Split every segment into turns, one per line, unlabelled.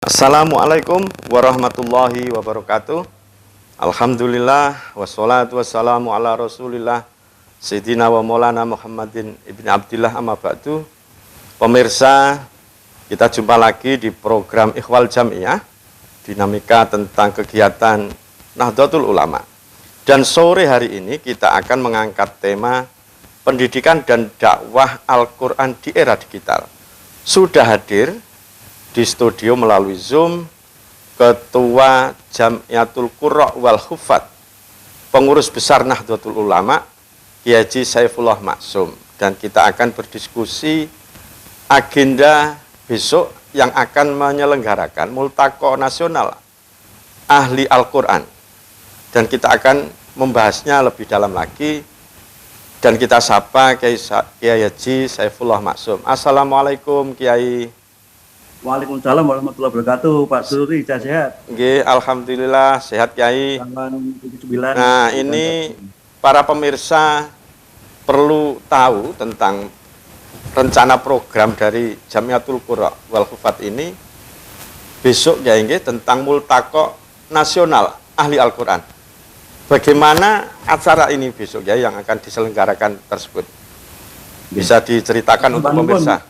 Assalamualaikum warahmatullahi wabarakatuh. Alhamdulillah wassalatu wassalamu ala Rasulillah Sayyidina wa Maulana Muhammadin ibn Abdillah amma ba'du. Pemirsa, kita jumpa lagi di program Ikhwal Jamiyah, dinamika tentang kegiatan Nahdlatul Ulama. Dan sore hari ini kita akan mengangkat tema pendidikan dan dakwah Al-Quran di era digital. Sudah hadir di studio melalui Zoom Ketua Jamiatul Qurra wal Hufat, Pengurus Besar Nahdlatul Ulama, Kiai Haji Saifullah Maksum. Dan kita akan berdiskusi agenda besok yang akan menyelenggarakan Multaqo Nasional Ahli Al-Quran. Dan kita akan membahasnya lebih dalam lagi. Dan kita sapa Kiai Haji Saifullah Maksum. Assalamualaikum Kiai.
Waalaikumsalam warahmatullahi wabarakatuh. Pak Suri, sehat?
Nggih, alhamdulillah sehat Kiai. Nah, ini para pemirsa perlu tahu tentang rencana program dari Jamiatul Qurra wal Hufat ini besok Kiai nggih tentang Multaqo Nasional Ahli Al-Quran. Bagaimana acara ini besok Kiai yang akan diselenggarakan tersebut? Bisa diceritakan untuk pemirsa?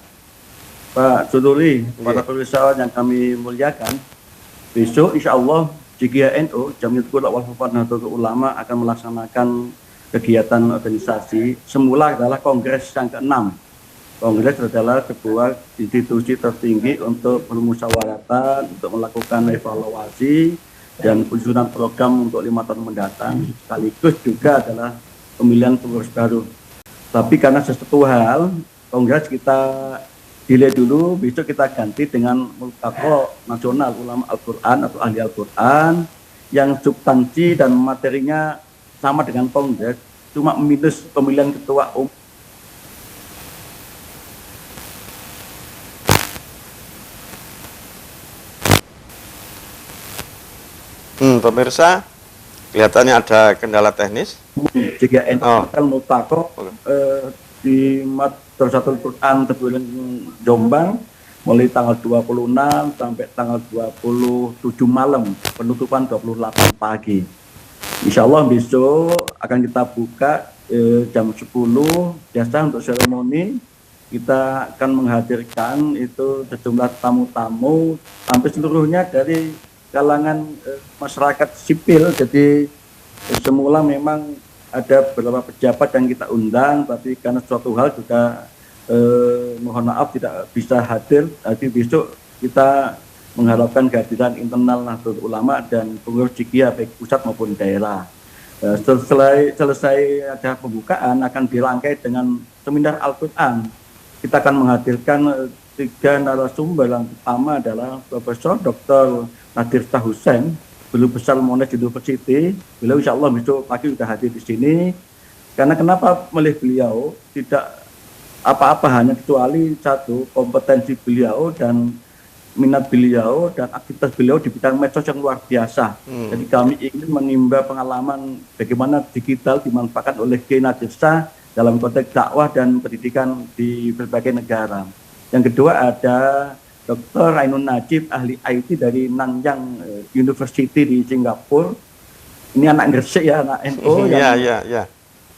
Pak Suduri, para pemirsa yang kami muliakan, besok insya Allah JGNU, Jamiatul Qurra wal Hufat Nahdlatul Ulama akan melaksanakan kegiatan organisasi. Semula adalah kongres yang ke-6. Kongres adalah sebuah institusi tertinggi untuk bermusyawaratan, untuk melakukan evaluasi dan penyusunan program untuk 5 tahun mendatang. Sekaligus juga adalah pemilihan pengurus baru. Tapi karena sesuatu hal, kongres kita delay dulu, besok kita ganti dengan Multaqo Nasional Ulama Al-Quran atau Ahli Al-Quran yang substansi dan materinya sama dengan kongres, cuma minus pemilihan ketua umum.
Pemirsa, kelihatannya ada kendala teknis.
JGNU akan Multaqo di Madrasatul Quran Tebuireng Jombang mulai tanggal 26 sampai tanggal 27 malam, penutupan 28 pagi. Insya Allah besok akan kita buka jam 10 biasa untuk seremoni. Kita akan menghadirkan itu sejumlah tamu-tamu hampir seluruhnya dari kalangan masyarakat sipil. Jadi semula memang ada beberapa pejabat yang kita undang, tapi karena suatu hal juga mohon maaf tidak bisa hadir. Jadi besok kita mengharapkan kehadiran internal Nahdlatul Ulama dan pengurus JIGIA baik pusat maupun daerah. Selesai ada pembukaan akan dirangkai dengan seminar Al-Quran. Kita akan menghadirkan 3 narasumber. Yang pertama adalah Profesor Dr. Nadir Shah Hussein, Guru Besar Monash University. Beliau insya Allah besok pagi sudah hadir di sini. Karena kenapa milih beliau? Tidak apa-apa, hanya kecuali satu, kompetensi beliau dan minat beliau dan aktivitas beliau di bidang medsos yang luar biasa. Jadi kami ingin menimba pengalaman bagaimana digital dimanfaatkan oleh Kiai Nadir Shah dalam konteks dakwah dan pendidikan di berbagai negara. Yang kedua ada Dr. Ainun Najib, ahli IT dari Nanyang University di Singapura. Ini anak Gresik ya, anak NU.
Iya.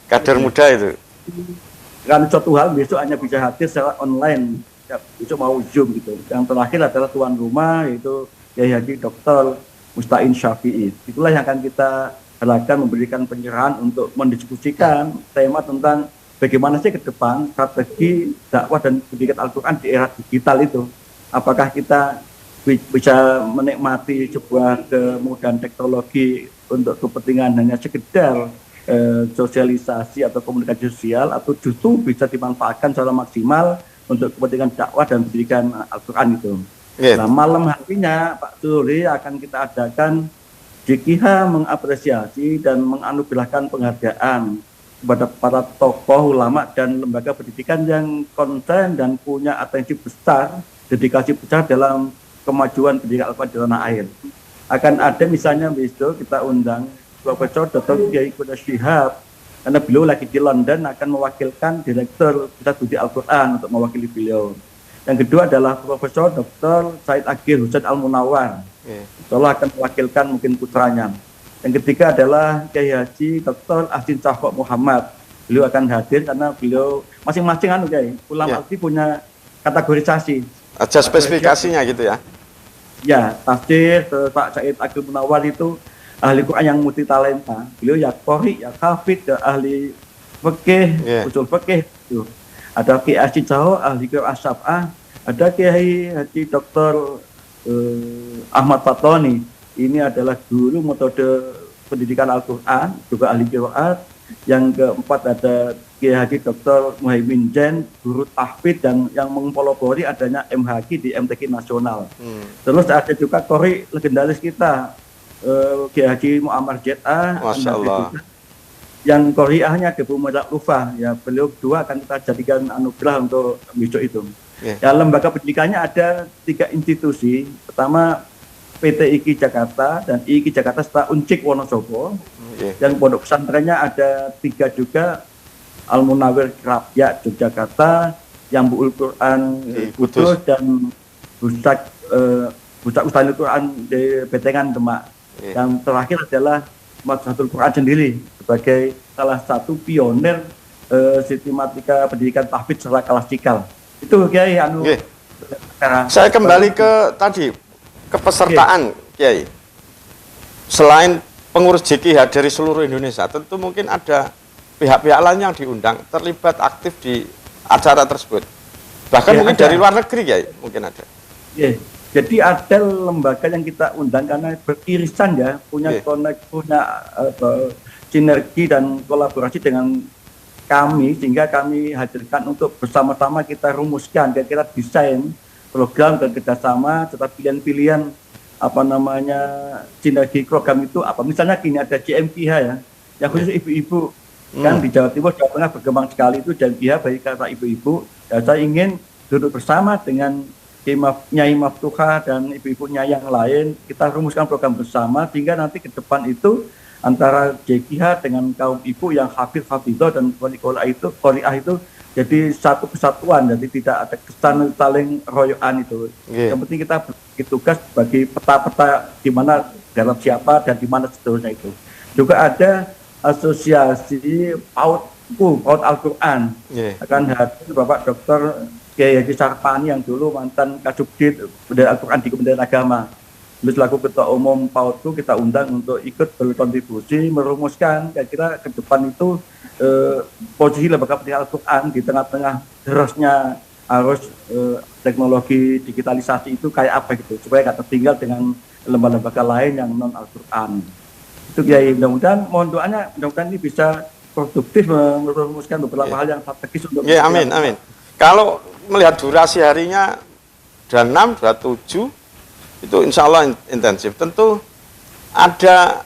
Kader muda itu.
Karena suatu hal besok hanya bisa hadir secara online. Ya, besok mau Zoom gitu. Yang terakhir adalah tuan rumah, yaitu Kiai Haji Dr. Musta'in Syafi'i. Itulah yang akan kita harapkan memberikan pencerahan untuk mendiskusikan tema tentang bagaimana sih ke depan strategi dakwah dan pendidikan Al-Quran di era digital itu. Apakah kita bisa menikmati sebuah kemudahan teknologi untuk kepentingan hanya sekedar sosialisasi atau komunikasi sosial, atau justru bisa dimanfaatkan secara maksimal untuk kepentingan dakwah dan pendidikan Al-Quran itu. Nah, malam harinya Pak Suri akan kita adakan JIGIA mengapresiasi dan menganugerahkan penghargaan kepada para tokoh ulama dan lembaga pendidikan yang konsen dan punya atensi besar, dedikasi besar dalam kemajuan pendidikan Al-Quran di tanah air. Akan ada misalnya besok kita undang Profesor Dr. Kiai Qudus Shihab, karena beliau lagi di London akan mewakilkan Direktur Pusat Studi Al-Quran untuk mewakili beliau. Yang kedua adalah Profesor Dr. Said Agil Husain Al-Munawar. Insyaallah akan mewakilkan mungkin putranya. Yang ketiga adalah Kiai Haji Dr. Asin Cahok Muhammad. Beliau akan hadir karena beliau masing-masing ulama itu punya kategorisasi.
Ada spesifikasinya gitu ya?
Ya, tafsir Pak Said Agil Munawar itu ahli Quran yang multi talenta. Beliau ya qori, ya hafid, ya ahli fikih, usul fikih itu. Ada Kiai Asin Cahok ahli Qiraat Sab'ah, ada Kiai Haji Dr. Ahmad Fatoni. Ini adalah guru metode pendidikan Al-Quran, juga ahli qiraat. Yang keempat ada Kiai Haji Dr. Muhaimin Jain, guru tahfidz dan yang mempelopori adanya MHQ di MTQ Nasional. Terus ada juga qori legendaris kita, Kiai Haji Muammar Jeddah,
Masya Allah.
Yang qoriahnya Debu Muhammad Lufah, ya beliau dua akan kita jadikan anugerah untuk besok itu. Ya, lembaga pendidikannya ada 3 institusi. Pertama PT IKI Jakarta dan IKI Jakarta serta Uncik Wonosobo. Dan pondok pesantrennya ada 3 juga, Al Munawir Rakyat Yogyakarta, yang Buul Quran Kudus dan Busak Ustadzul Quran di Betengan Demak. Yang terakhir adalah Madrasatul Quran sendiri sebagai salah satu pionir sistematika pendidikan tahfidz secara klasikal. Itu Kiai
Saya kembali ke tadi kepesertaan Kiai. Selain pengurus JKH dari seluruh Indonesia, tentu mungkin ada pihak-pihak lain yang diundang terlibat aktif di acara tersebut. Bahkan mungkin ada. Dari luar negeri Kiai, mungkin ada.
Jadi ada lembaga yang kita undang karena beririsan ya, punya sinergi dan kolaborasi dengan kami, sehingga kami hadirkan untuk bersama-sama kita rumuskan dan kita desain program dan kerjasama serta pilihan-pilihan sinergi program itu apa. Misalnya gini, ada JMPH ya, yang khusus ibu-ibu kan di Jawa Timur, Jawa Tengah berkembang sekali itu JMPH bagi kata ibu-ibu. Ya, saya ingin duduk bersama dengan Nyai Maftuha dan ibu-ibunya yang lain, kita rumuskan program bersama sehingga nanti ke depan itu antara JKH dengan kaum ibu yang hafidh-hafidhah dan qori'ah itu jadi satu kesatuan, jadi tidak ada kesan saling royoan itu. Yang penting kita bagi tugas bagi peta-peta di mana dalam siapa dan di mana seterusnya itu. Juga ada asosiasi PAUD Al-Quran. Akan hadir Bapak Dr. Kiai Haji Sarpani yang dulu mantan Kasubdit Bendera Al-Quran di Kementerian Agama. Lalu selaku Ketua Umum PAUD kita undang untuk ikut berkontribusi merumuskan kira-kira ke depan itu posisi lembaga pendidikan Al-Quran di tengah-tengah derasnya arus teknologi digitalisasi itu kayak apa gitu, supaya nggak tertinggal dengan lembaga-lembaga lain yang non Al-Quran. Itu Kiai, mudah-mudahan mohon doanya, mudah-mudahan ini bisa produktif merumuskan beberapa hal yang strategis untuk
amin. Kalau melihat durasi harinya 26, 27 itu insya Allah intensif. Tentu ada,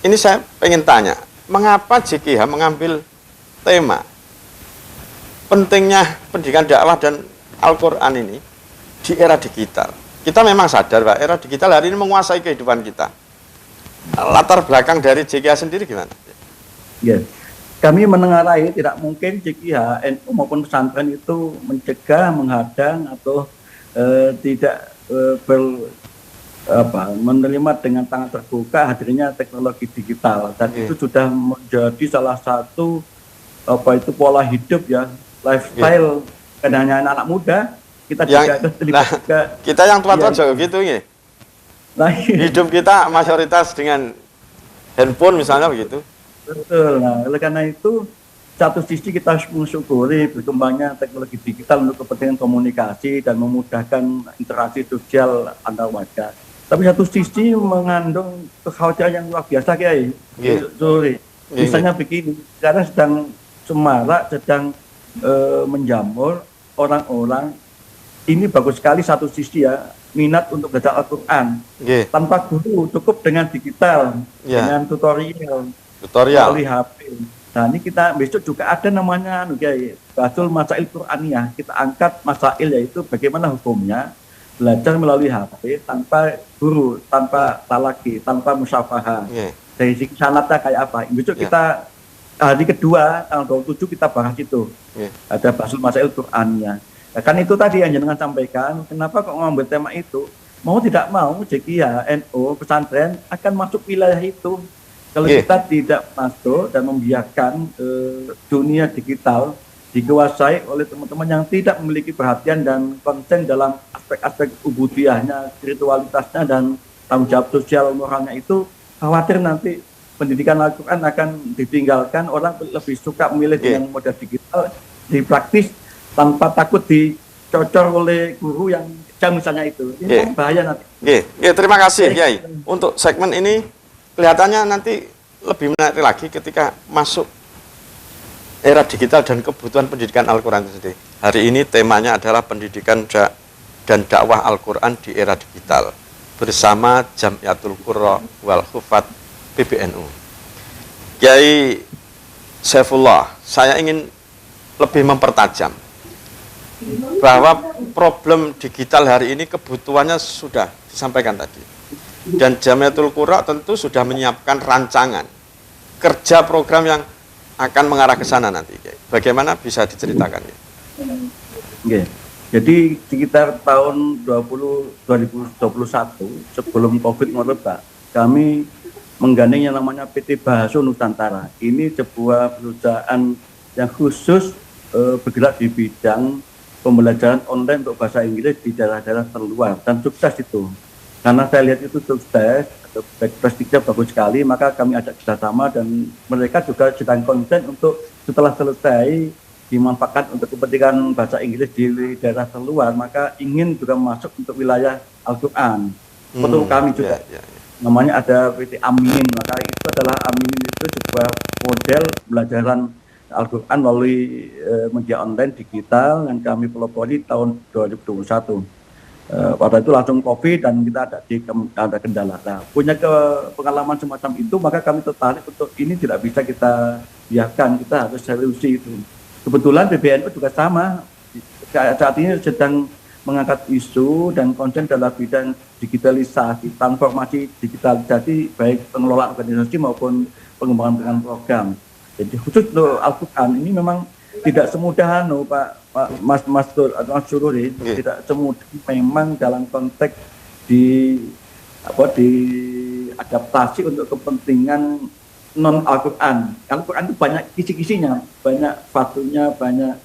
ini saya pengen tanya, mengapa JKH mengambil tema pentingnya pendidikan dakwah dan Al-Quran ini di era digital? Kita memang sadar Pak, era digital hari ini menguasai kehidupan kita. Latar belakang dari JKH sendiri gimana?
Kami menengarai tidak mungkin JKH, NU maupun pesantren itu mencegah, menghadang atau tidak menerima dengan tangan terbuka hadirnya teknologi digital, dan itu sudah menjadi salah satu pola hidup ya, lifestyle bukan hanya anak muda, kita juga
kita yang tua-tua juga gitu ya. Hidup kita mayoritas dengan handphone misalnya begitu.
Betul. Nah, oleh karena itu satu sisi kita harus mensyukuri berkembangnya teknologi digital untuk kepentingan komunikasi dan memudahkan interaksi sosial antar warga. Tapi satu sisi mengandung kekhawatiran yang luar biasa Kiai. Misalnya begini, sekarang sedang semarak, sedang menjamur orang-orang. Ini bagus sekali satu sisi ya, minat untuk belajar Al-Quran tanpa guru, cukup dengan digital, dengan tutorial melalui HP. Nah, ini kita besok juga ada namanya Basul Masail Quraniyah. Kita angkat masail, yaitu bagaimana hukumnya belajar melalui HP tanpa guru, tanpa talaki, tanpa musyafahah. Dari segi sanatnya kayak apa? Besok kita hari kedua tanggal 27 kita bahas itu. Ada Basul Masail Quraniyah. Ya, kan itu tadi yang jenengan sampaikan, kenapa kok mengambil tema itu? Mau tidak mau, JKIA, NU, pesantren akan masuk wilayah itu. Kalau kita tidak masuk dan membiarkan dunia digital dikuasai oleh teman-teman yang tidak memiliki perhatian dan konsen dalam aspek-aspek ubudiyahnya, spiritualitasnya, dan tanggung jawab sosial moralnya itu, khawatir nanti pendidikan Al-Quran akan ditinggalkan, orang lebih suka memilih dengan modal digital, dipraktis, tanpa takut dicocor oleh guru yang jam misalnya itu. Ini bahaya nanti.
Terima kasih, Kiai. Untuk segmen ini, kelihatannya nanti lebih menarik lagi ketika masuk era digital dan kebutuhan pendidikan Al-Quran itu sendiri. Hari ini temanya adalah pendidikan dan dakwah Al-Quran di era digital bersama Jam'iyatul Qurra wal Hufat PBNU. Kiai Saifullah, saya ingin lebih mempertajam bahwa problem digital hari ini kebutuhannya sudah disampaikan tadi. Dan Jam'iyatul Qurra tentu sudah menyiapkan rancangan kerja program yang akan mengarah ke sana nanti. Bagaimana bisa diceritakan?
Jadi sekitar tahun 2021 sebelum COVID merebak, kami menggandeng yang namanya PT Bahasu Nusantara. Ini sebuah perusahaan yang khusus bergerak di bidang pembelajaran online untuk bahasa Inggris di daerah-daerah terluar, dan sukses itu. Karena saya lihat itu sukses, prestisnya bagus sekali, maka kami ajak kerjasama, dan mereka juga sedang konsen untuk setelah selesai dimanfaatkan untuk kepentingan bahasa Inggris di daerah terluar, maka ingin juga masuk untuk wilayah Al-Quran. Untuk kami juga. Namanya ada PT Aminin, maka itu adalah Aminin itu sebuah model pembelajaran Al-Quran melalui media online digital yang kami pelopori tahun 2021. Pada itu langsung COVID dan kita ada kendala. Nah, punya pengalaman semacam itu, maka kami tertarik untuk ini tidak bisa kita biarkan, kita harus solusi itu. Kebetulan PBNU juga sama, saat ini sedang mengangkat isu dan konsen dalam bidang digitalisasi, transformasi digitalisasi, baik pengelolaan organisasi maupun pengembangan dengan program. Jadi khusus untuk Al-Quran ini memang tidak semudah Mas Sururi, tidak semudah memang dalam konteks diadaptasi untuk kepentingan non Al-Quran. Al-Quran itu banyak kisi-kisinya, banyak fatunya, banyak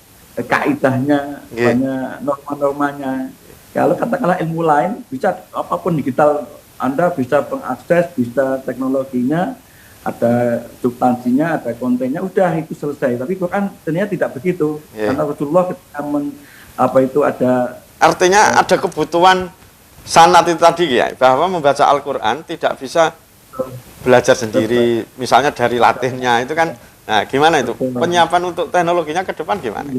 kaidahnya, banyak norma-normanya. Kalau katakanlah ilmu lain bisa apapun digital, Anda bisa mengakses, bisa teknologinya, ada substansinya, ada kontennya, udah itu selesai. Tapi Quran ternyata tidak begitu. Karena Rasulullah ketika ada.
Artinya ada kebutuhan sanad itu tadi ya, bahwa membaca Al-Quran tidak bisa belajar sendiri, misalnya dari Latinnya itu kan. Nah, gimana itu? Penyiapan untuk teknologinya ke depan gimana?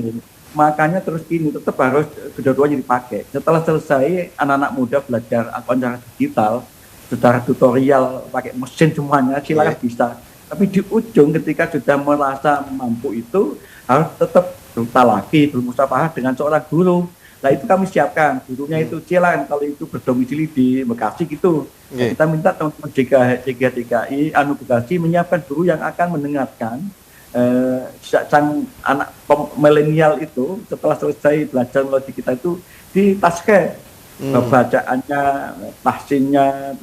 Makanya terus ini tetap harus kedua-duanya dipakai. Setelah selesai, anak-anak muda belajar Al-Quran secara digital, secara tutorial, pakai mesin semuanya, silakan bisa. Tapi di ujung ketika sudah merasa mampu itu, harus tetap bertalaki, bermusyawarah dengan seorang guru. Nah itu kami siapkan, gurunya itu silakan kalau itu berdomisili di Bekasi gitu. Kita minta teman-teman DKI, Bekasi menyiapkan guru yang akan mendengarkan sang anak milenial itu setelah selesai belajar melalui kita itu di taske. Bacaannya, tahsinnya,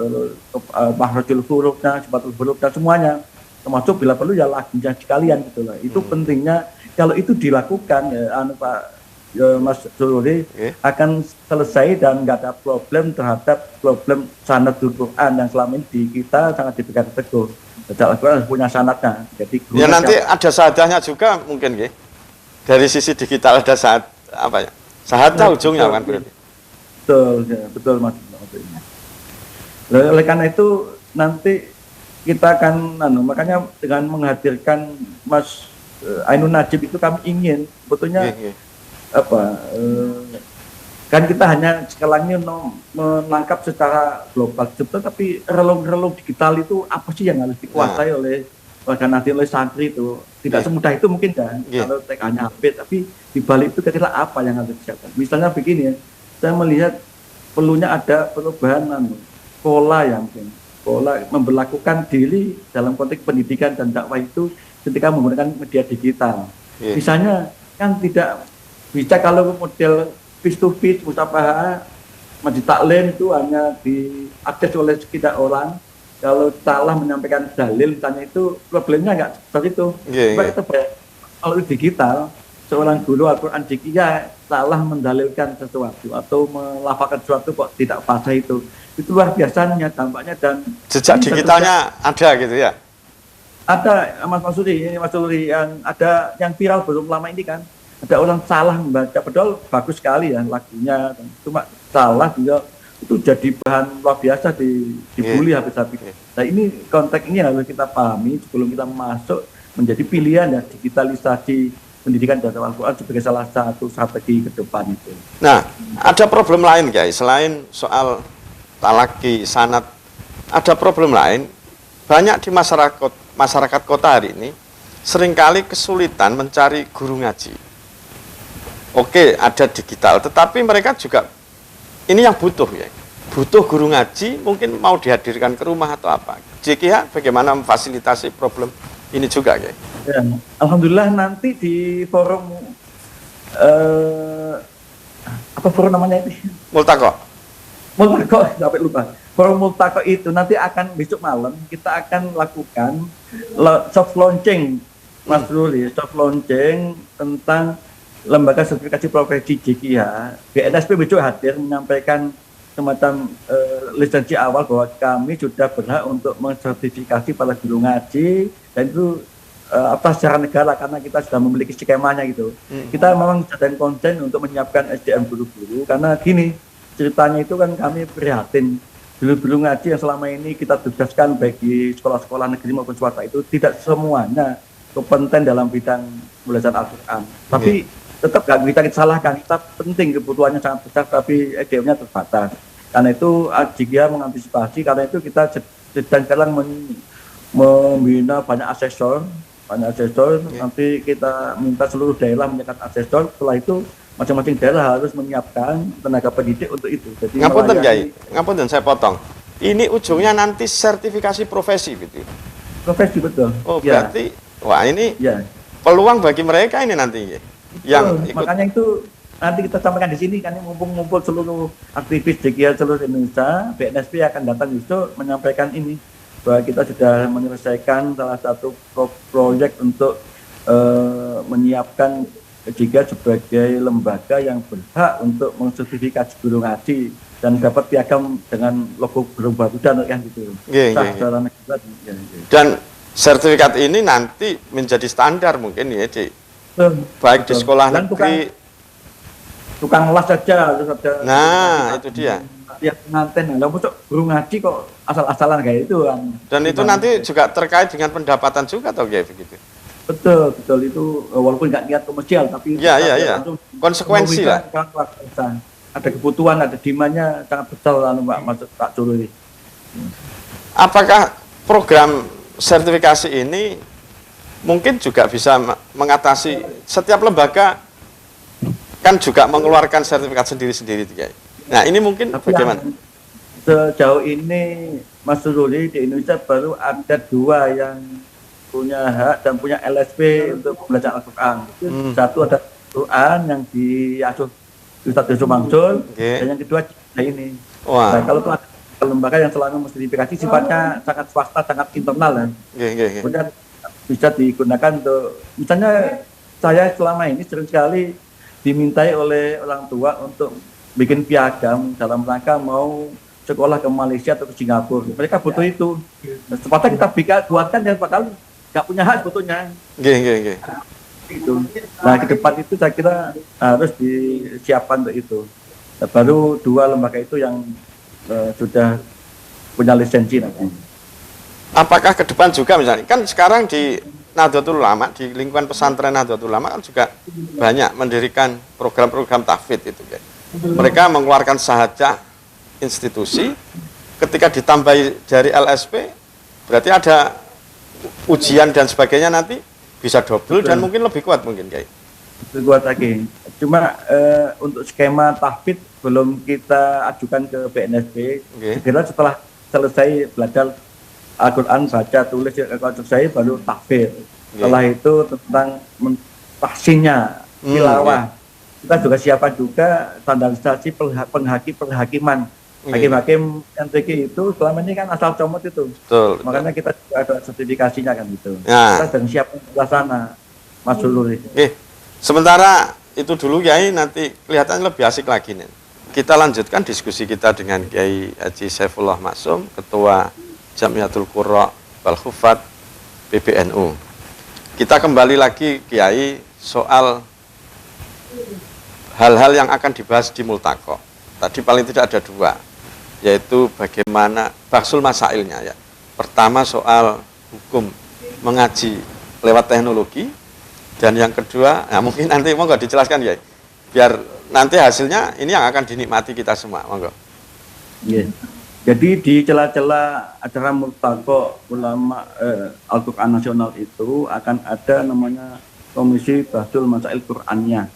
mahrajul hurufnya, sifatul huruf dan semuanya, termasuk bila perlu ya lagunya sekalian gitu lah. Itu pentingnya kalau itu dilakukan Mas Sururi akan selesai dan nggak ada problem terhadap problem sanad Quran yang selama ini di kita sangat dipegang teguh. Al-Quran punya sanadnya. Jadi
ya nanti ada sahadahnya juga mungkin ya. Dari sisi digital ada sahadah ujungnya kan berarti.
Betul Mas. Oleh karena itu nanti kita akan makanya dengan menghadirkan Mas Ainun Najib itu kami ingin sebetulnya kan kita hanya sekarang ini menangkap secara global tapi relung-relung digital itu apa sih yang harus dikuasai oleh warga nanti oleh santri itu tidak semudah itu mungkin kan kalau TK-nya HP, tapi di balik itu kira-kira apa yang harus disiapkan. Misalnya begini ya, saya melihat perlunya ada perubahan pola memberlakukan diri dalam konteks pendidikan dan dakwah itu ketika menggunakan media digital. Misalnya kan tidak bisa kalau model face to face musafah majlis taklim itu hanya diakses oleh sekitar orang. Kalau salah menyampaikan dalil misalnya itu problemnya nggak seperti itu. Coba kita kalau digital seorang guru Al-Quran Jikiyah salah mendalilkan sesuatu atau melafalkan sesuatu kok tidak fasih itu luar biasanya dampaknya. Dan
jejak digitalnya ada gitu ya.
Ada Mas Suri yang ada yang viral belum lama ini kan, ada orang salah membaca, padahal bagus sekali ya lagunya, cuma salah juga itu jadi bahan luar biasa dibully habis-habis. Nah ini konteks ini harus kita pahami sebelum kita masuk menjadi pilihan ya digitalisasi pendidikan dasar Al-Quran sebagai salah satu strategi ke depan itu.
Nah ada problem lain guys, selain soal talaki, sanad, ada problem lain. Banyak di masyarakat kota hari ini seringkali kesulitan mencari guru ngaji. Oke, ada digital, tetapi mereka juga ini yang butuh ya. Butuh guru ngaji, mungkin mau dihadirkan ke rumah atau apa. JKH bagaimana memfasilitasi problem ini juga ya?
Ya, alhamdulillah nanti di forum apa forum namanya itu?
Multaqo,
sampai lupa. Forum Multaqo itu nanti akan besok malam kita akan lakukan soft launching, Mas Ruli, soft launching tentang lembaga sertifikasi profesi JKH. BNSP besok hadir menyampaikan semacam lisensi awal bahwa kami sudah berhak untuk mensertifikasi para guru ngaji, dan itu atas secara negara karena kita sudah memiliki skemanya gitu. Kita memang sedang konsen untuk menyiapkan SDM guru-guru karena gini ceritanya itu kan kami prihatin guru-guru ngaji yang selama ini kita tugaskan baik di sekolah-sekolah negeri maupun swasta itu tidak semuanya kompeten dalam bidang belajar Al-Quran. Tapi tetap nggak bisa kita salahkan, kita penting kebutuhannya sangat besar tapi SDM-nya terbatas. Karena itu JKH mengantisipasi, karena itu kita sedang sekarang membina banyak asesor. Nanti kita minta seluruh daerah menyiapkan asesor, setelah itu masing-masing daerah harus menyiapkan tenaga pendidik untuk itu. Jadi
ngapunten Kiai, ngapunten saya potong. Ini ujungnya nanti sertifikasi profesi gitu.
Profesi betul.
Oh berarti, wah ini peluang bagi mereka ini nanti yang ikut.
Makanya itu nanti kita sampaikan di sini kan, ngumpul seluruh aktivis JKH seluruh Indonesia, BNSP akan datang justru menyampaikan ini bahwa kita sudah menyelesaikan salah satu proyek untuk menyiapkan JKH sebagai lembaga yang berhak untuk mensertifikasi guru ngaji dan dapat piagam dengan logo guru Garuda kan gitu.
Dan sertifikat ini nanti menjadi standar mungkin ya baik di sekolah negeri.
Tukang las saja harus ada.
Nah itu dia.
Ya pengantin, lah masuk guru ngaji kok asal-asalan kayak itu kan.
Dan itu nanti juga terkait dengan pendapatan juga atau kayak begitu?
Betul itu walaupun nggak niat komersial tapi
konsekuensi lah.
Ada kebutuhan, ada demandnya sangat besar Mbak maksud Pak Curu ini.
Apakah program sertifikasi ini mungkin juga bisa mengatasi setiap lembaga kan juga mengeluarkan sertifikat sendiri-sendiri Kiai. Nah ini mungkin tapi bagaimana?
Sejauh ini Mas Ruli di Indonesia baru ada 2 yang punya hak dan punya LSP untuk belajar Al-Quran. Satu ada Quran yang diasuh Ustadz Yusuf Mansur, dan yang kedua ini. Nah, kalau itu ada lembaga yang selalu mensertifikasi sifatnya sangat swasta, sangat internal kan. Kemudian bisa digunakan untuk, misalnya saya selama ini sering sekali dimintai oleh orang tua untuk bikin piagam dalam rangka mau sekolah ke Malaysia atau ke Singapura. Mereka butuh itu. Sepatutnya kita buatkan dan bakal nggak punya hak sebetulnya. Itu. Nah ke depan itu saya kira harus disiapkan untuk itu. Nah, baru 2 lembaga itu yang sudah punya lisensi nanti.
Apakah ke depan juga misalnya kan sekarang di Nahdlatul Ulama, di lingkungan pesantren Nahdlatul Ulama kan juga banyak mendirikan program-program tahfidz itu kan. Mereka mengeluarkan sahaja institusi, ketika ditambahi jari LSP berarti ada ujian dan sebagainya nanti bisa double dan mungkin lebih kuat mungkin Kiai.
Lebih kuat lagi. Cuma untuk skema tahfidz belum kita ajukan ke BNSP. Kira setelah selesai belajar Al-Quran, baca, tulis, selesai baru tahfidz. Setelah itu tentang tahsinnya, tilawah. kita juga siapkan juga standarisasi penghakiman. Hakim-hakim MTQ itu selama ini kan asal comot itu.
Betul.
Makanya kita juga ada sertifikasinya kan gitu.
Ya.
Kita sedang siap sebelah sana, Mas Suluri.
Oke. Sementara itu dulu Kiai, nanti kelihatan lebih asik lagi nih. Kita lanjutkan diskusi kita dengan Kiai Haji Saifullah Maksum, Ketua Jamiatul Qurra wal Hufat PBNU. Kita kembali lagi Kiai soal hal-hal yang akan dibahas di Multaqo. Tadi paling tidak ada dua, yaitu bagaimana bahsul masailnya ya. Pertama soal hukum mengaji lewat teknologi, dan yang kedua, nah mungkin nanti monggo dijelaskan ya, biar nanti hasilnya ini yang akan dinikmati kita semua, monggo.
Yeah. Jadi di celah-celah acara Multaqo Ulama Al-Quran Nasional itu akan ada namanya Komisi Bahsul Masail Qurannya.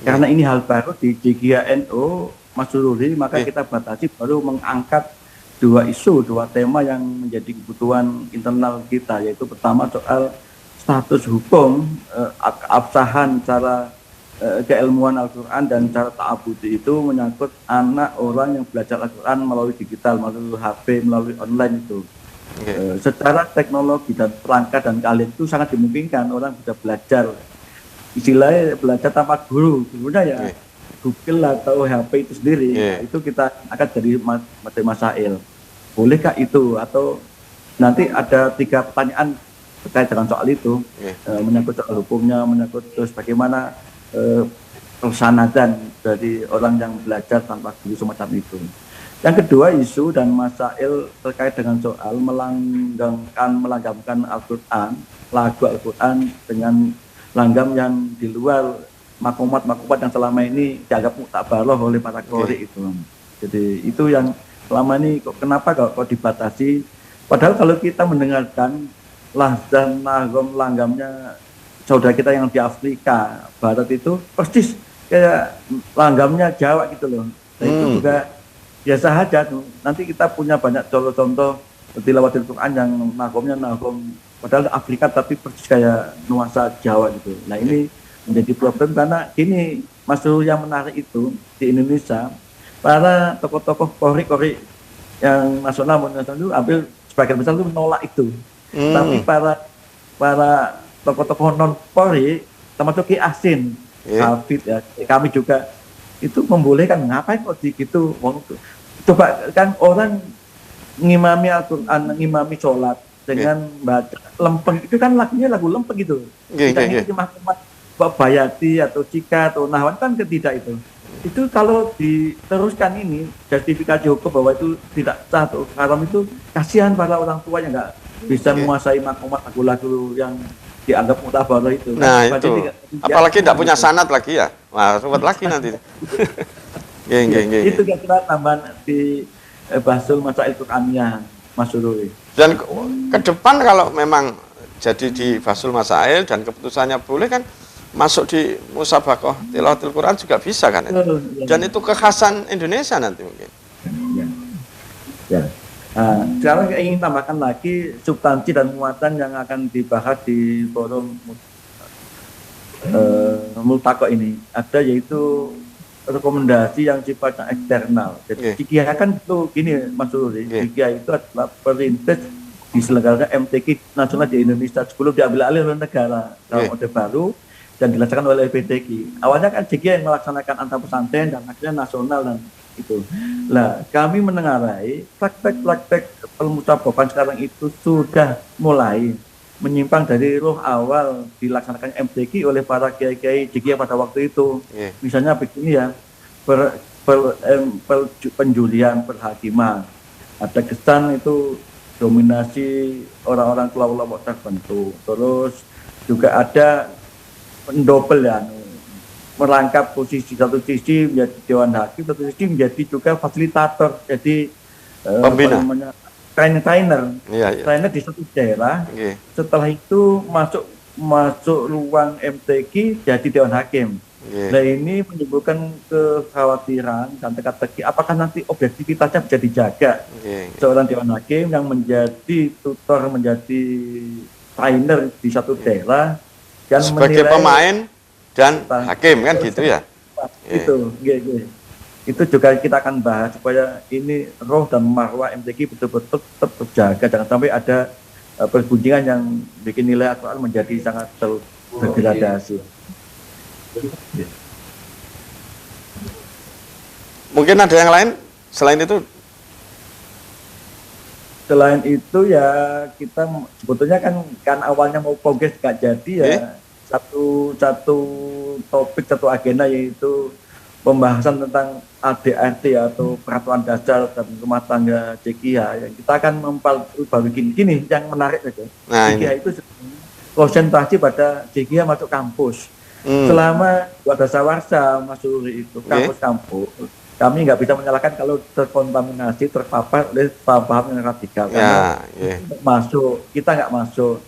Karena ini hal baru di JGNU Mas Sururi, maka kita batasi baru mengangkat dua isu, dua tema yang menjadi kebutuhan internal kita, yaitu pertama soal status hukum, keabsahan cara keilmuan Al-Quran dan cara ta'abudi itu menyangkut anak orang yang belajar Al-Quran melalui digital, melalui HP, melalui online itu. Secara teknologi dan perangkat dan keahlian itu sangat dimungkinkan orang bisa belajar, istilahnya belajar tanpa guru, gurunya ya Google atau HP itu sendiri. Itu kita akan jadi materi masail. Bolehkah itu? Atau nanti ada 3 pertanyaan terkait dengan soal itu, menyangkut soal hukumnya, menyangkut terus bagaimana persanadan dari orang yang belajar tanpa guru semacam itu. Yang kedua, isu dan masail terkait dengan soal melanggamkan Al-Quran, lagu Al-Quran dengan langgam yang di luar makomat yang selama ini dianggap muktabaroh oleh para qori itu. Jadi itu yang selama ini kenapa kok dibatasi? Padahal kalau kita mendengarkan lahzan nagom langgamnya saudara kita yang di Afrika Barat itu persis kayak langgamnya Jawa gitu loh. Nah, itu juga biasa aja tuh. Nanti kita punya banyak contoh-contoh tilawatil Quran yang nagomnya nagom padahal Afrika tapi persis kayak nuansa Jawa gitu. Nah ini menjadi problem karena ini Mas yang menarik itu di Indonesia para tokoh-tokoh kori yang nasional itu ambil sebagian besar itu menolak itu. Tapi para tokoh-tokoh non Polri termasuk Ki Asin, Hafid ya, kami juga itu membolehkan. Ngapain kok gitu? Coba kan orang ngimami Al-Quran, ngimami sholat dengan baca lempeng itu kan lagunya lagu lempeng gitu. Kita ini cuma Bayati atau Cika atau Nahwan kan tidak itu. Itu kalau diteruskan ini justifikasi hukum bahwa itu tidak sah atau haram itu kasihan para orang tua yang nggak bisa menguasai makomat lagu-lagu yang dianggap mutabaroh itu.
Nah
kan?
itu, apalagi tidak punya sanad lagi ya, wah ruwet lagi nanti.
Itu kira-kira tambahan di Bahsul Masail Qurannya Mas Sururi. Dan
ke depan kalau memang jadi di Bahsul Masail dan keputusannya boleh kan masuk di Musabaqah Tilawatil Quran juga bisa kan itu. Dan itu kekhasan Indonesia nanti mungkin.
Sekarang saya ingin tambahkan lagi substansi dan muatan yang akan dibahas di forum Multaqo ini. Ada yaitu rekomendasi yang sifatnya eksternal. Jadi JIGIA kan itu gini Mas Ruri, JIGIA itu adalah perintis diselenggarakan MTQ nasional di Indonesia sebelum diambil alih oleh negara dalam Orde Baru dan dilaksanakan oleh PTQ. Awalnya kan JIGIA yang melaksanakan antar pesantren dan akhirnya nasional dan itu. Nah, kami menengarai praktek-praktek permutabaqan sekarang itu sudah mulai menyimpang dari roh awal dilaksanakan MTQ oleh para kiai-kiai JIGIA pada waktu itu. Misalnya begini ya, penjulian perhakiman. Ada kesan itu dominasi orang-orang kelompok tertentu. Terus juga ada pendobel ya, merangkap posisi satu sisi menjadi dewan hakim, satu sisi menjadi juga fasilitator, jadi pembina, trainer di satu daerah. Setelah itu masuk ruang MTQ jadi dewan hakim. Nah ini menimbulkan kekhawatiran dan teka-teki apakah nanti objektivitasnya bisa dijaga. Seorang dewan hakim yang menjadi tutor, menjadi trainer di satu daerah dan
sebagai pemain dan hakim kan gitu ya.
Itu, itu juga kita akan bahas supaya ini roh dan marwah MTQ betul-betul tetap terjaga, jangan sampai ada pergunjingan yang bikin nilai Al-Quran menjadi sangat terdegradasi.
Mungkin ada yang lain selain itu?
Selain itu ya kita sebetulnya kan awalnya mau progres gak jadi ya satu topik, satu agenda, yaitu pembahasan tentang ADRT atau peraturan dasar dan rumah tangga JKIA. Kita akan baru gini yang menarik saja. JKIA itu konsentrasi pada JKIA masuk kampus. Selama dasawarsa masuk itu kampus-kampus, kami nggak bisa menyalahkan kalau terkontaminasi, terpapar oleh paham yang radikal. Masuk, kita nggak masuk.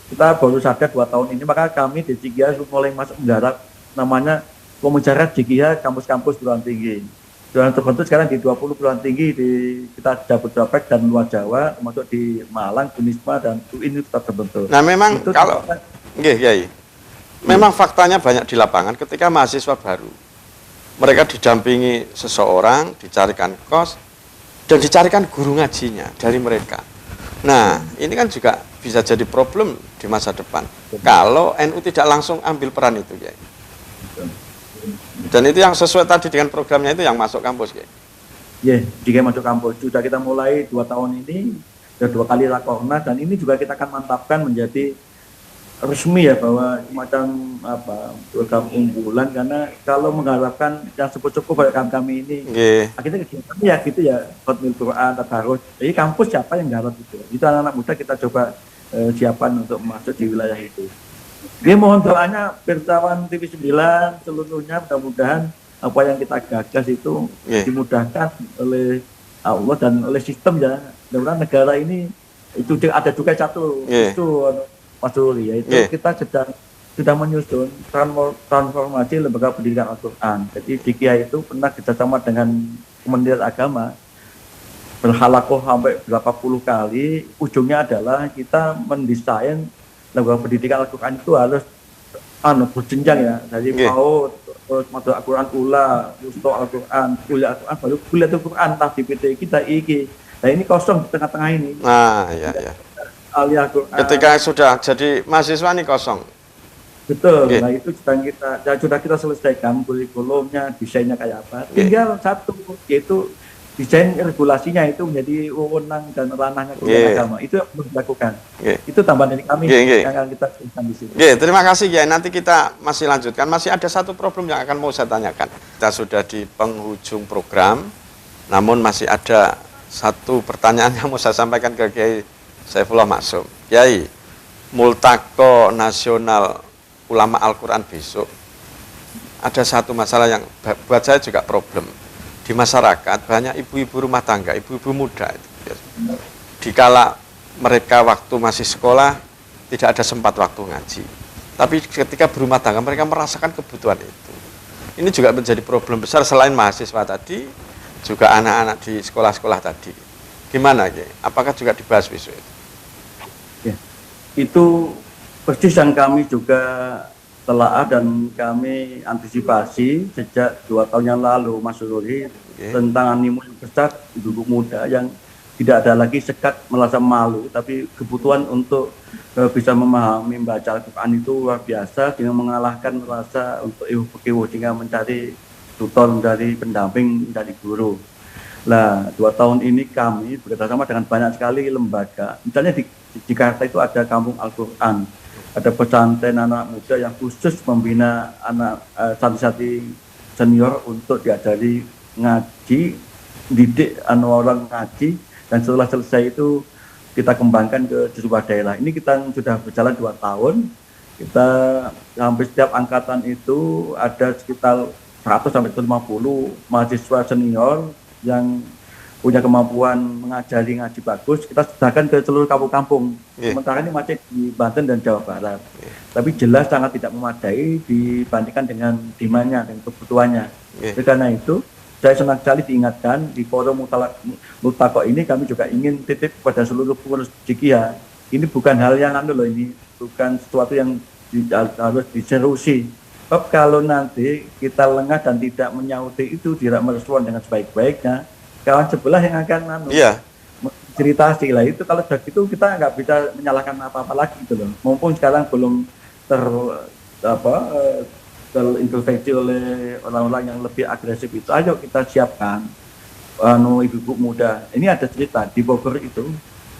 Kita baru sadar 2 tahun ini, maka kami di JKIA mulai masuk menggarap namanya Komisariat JKIA kampus-kampus perguruan tinggi. Sudah terbentuk sekarang di 20 perguruan tinggi di kita Jabodetabek dan luar Jawa, termasuk di Malang, Unisma dan UIN itu tetap terbentuk.
Nah memang itu kalau memang faktanya banyak di lapangan ketika mahasiswa baru, mereka didampingi seseorang, dicarikan kos, dan dicarikan guru ngajinya dari mereka. Nah, ini kan juga bisa jadi problem di masa depan. Kalau NU tidak langsung ambil peran itu, ya. Dan itu yang sesuai tadi dengan programnya itu yang masuk kampus, ya.
Jika masuk kampus sudah kita mulai 2 tahun ini, sudah 2 kali rakornas, dan ini juga kita akan mantapkan menjadi resmi ya, bahwa semacam program unggulan, karena kalau mengharapkan yang sepuh-sepuh kayak kami ini akhirnya kegiatan ya gitu ya, khotmil Quran, tadarus, jadi kampus siapa yang garap itu anak-anak muda kita coba siapkan untuk masuk di wilayah itu. Jadi mohon doanya wartawan TV 9 seluruhnya, mudah-mudahan apa yang kita gagas itu dimudahkan oleh Allah dan oleh sistem ya. Mudah-mudahan negara ini itu ada juga satu itu Mas Ruli, yaitu kita sudah menyusun transformasi lembaga pendidikan Al-Quran. Jadi JKIA itu pernah kerjasama dengan Kementerian Agama, berhalakoh sampai berapa puluh kali. Ujungnya adalah kita mendesain lembaga pendidikan Al-Quran itu harus berjenjang ya, dari PAUD, terus Madrasah Al-Quran Ula, Wusto Al-Quran, kuliah Al-Quran, baru kuliah Al-Quran, entah di PT kita iki. Nah ini kosong di tengah-tengah ini.
Ketika sudah jadi mahasiswa ini kosong.
Betul. Nah itu sudah kita selesaikan kurikulumnya, desainnya kayak apa. Tinggal satu, yaitu desain regulasinya itu menjadi wewenang dan ranahnya Kementerian Agama. Itu yang perlu dilakukan. Itu tambahan dari kami yang akan kita lakukan di sini.
Terima kasih ya. Nanti kita masih lanjutkan. Masih ada satu problem yang akan mau saya tanyakan. Kita sudah di penghujung program, namun masih ada satu pertanyaan yang mau saya sampaikan ke Kiai Saifullah Maksum. Kiai, Multaqo Nasional Ulama Al-Quran besok, ada satu masalah yang buat saya juga problem. Di masyarakat banyak ibu-ibu rumah tangga, ibu-ibu muda itu. Dikala mereka waktu masih sekolah tidak ada sempat waktu ngaji. Tapi ketika berumah tangga mereka merasakan kebutuhan itu. Ini juga menjadi problem besar selain mahasiswa tadi, juga anak-anak di sekolah-sekolah tadi. Gimana, Ki? Apakah juga dibahas besok itu?
Itu persis yang kami juga telah dan kami antisipasi sejak 2 tahun yang lalu, Mas Ruli, tentang animo yang besar ibu muda yang tidak ada lagi sekat merasa malu, tapi kebutuhan untuk bisa memahami membaca Al-Quran itu luar biasa, dengan mengalahkan rasa untuk ibu sehingga mencari tutor dari pendamping dari guru. Nah, 2 tahun ini kami bekerjasama dengan banyak sekali lembaga. Misalnya di Jakarta itu ada Kampung Al-Quran, ada pesantren anak muda yang khusus membina anak santri-santri senior untuk diajari ngaji, didik orang ngaji, dan setelah selesai itu kita kembangkan ke sebuah daerah. Ini kita sudah berjalan 2 tahun. Kita hampir setiap angkatan itu ada sekitar 100 sampai 150 mahasiswa senior yang punya kemampuan mengajari ngaji bagus. Kita sedangkan ke seluruh kampung-kampung. Sementara ini masih di Banten dan Jawa Barat. Tapi jelas sangat tidak memadai dibandingkan dengan demandnya dan kebutuhannya. Karena itu saya senang sekali diingatkan di forum Multaqo ini, kami juga ingin titip kepada seluruh pengurus JKIA. Ini bukan hal yang ini bukan sesuatu yang harus diserusi. Sebab kalau nanti kita lengah dan tidak menyauti itu, tidak merespon dengan sebaik-baiknya, kawan sebelah yang akan ceritasi lah. Itu kalau sudah gitu kita nggak bisa menyalahkan apa-apa lagi gitu loh. Mumpung sekarang belum terintervensi oleh orang-orang yang lebih agresif itu, ayo kita siapkan ibu-ibu muda. Ini ada cerita di Bogor itu,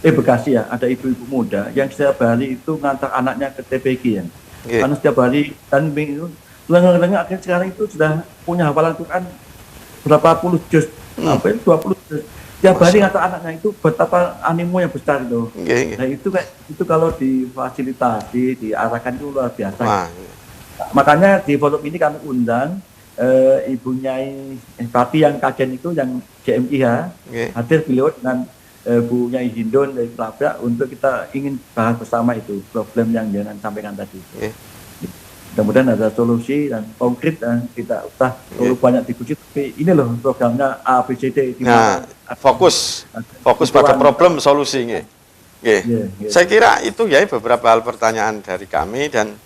Bekasi ya, ada ibu-ibu muda yang setiap hari itu ngantar anaknya ke TPQ ya. Karena setiap hari dan itu lengang-lengang akhirnya sekarang itu sudah punya hafalan Quran berapa puluh juz, sampai 20 juz. Setiap hari ngantar anaknya, itu betapa animo yang besar itu. Nah itu kalau difasilitasi, diarahkan itu luar biasa. Makanya di forum ini kami undang Ibu Nyai Pati yang kajian itu, yang JMIH, hadir beliau dengan Bu Nyai Hindun dari Kelabrak untuk kita ingin bahas bersama itu problem yang jangan sampaikan tadi. Mudah-mudahan ada solusi dan konkret dan tidak usah terlalu banyak diskusi, tapi ini loh programnya ABCD.
Fokus pada problem solusi. Saya kira itu ya beberapa hal pertanyaan dari kami, dan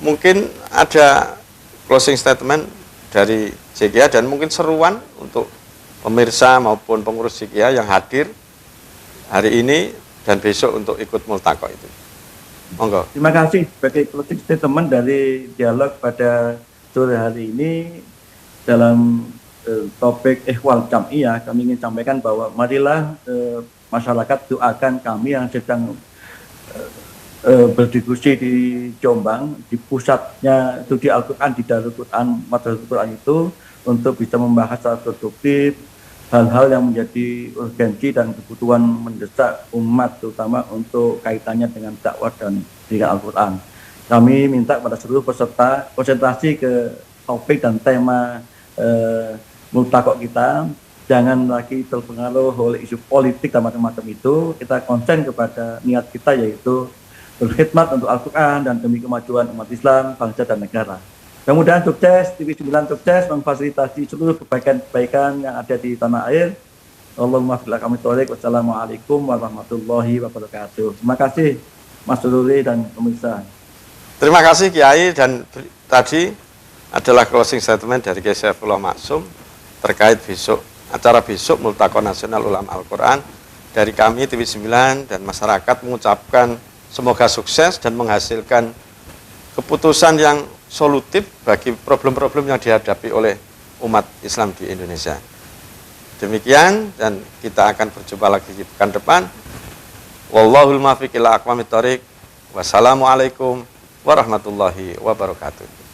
mungkin ada closing statement dari JGA dan mungkin seruan untuk pemirsa maupun pengurus JGA yang hadir hari ini dan besok untuk ikut multaqo itu. Monggo. Terima kasih sebagai closing statement dari dialog pada sore hari ini dalam topik Ikhwal Jam'iyah. Kami ingin sampaikan bahwa marilah masyarakat doakan kami yang sedang berdiskusi di Jombang, di pusatnya studi Al-Quran, di Darul Quran, Madrasatul Quran itu, untuk bisa membahas secara produktif hal-hal yang menjadi urgensi dan kebutuhan mendesak umat, terutama untuk kaitannya dengan dakwah dan pendidikan Al-Quran. Kami minta kepada seluruh peserta konsentrasi ke topik dan tema multaqo kita, jangan lagi terpengaruh oleh isu politik dan macam-macam itu. Kita konsen kepada niat kita, yaitu berkhidmat untuk Al-Quran dan demi kemajuan umat Islam, bangsa dan negara. Mudah-mudahan sukses, TV 9 sukses memfasilitasi seluruh kebaikan-kebaikan yang ada di tanah air. Allahumma bila kami taufiq. Wassalamualaikum warahmatullahi wabarakatuh. Terima kasih Mas Sururi dan pemirsa. Terima kasih Kiai, dan tadi adalah closing statement dari Kiai Saifullah Maksum terkait acara besok Multaqo Nasional Ulama Al-Quran. Dari kami TV 9 dan masyarakat mengucapkan semoga sukses dan menghasilkan keputusan yang solutif bagi problem-problem yang dihadapi oleh umat Islam di Indonesia. Demikian, dan kita akan berjumpa lagi di pekan depan. Wallahul muwaffiq ila aqwamit thoriq. Wassalamualaikum warahmatullahi wabarakatuh.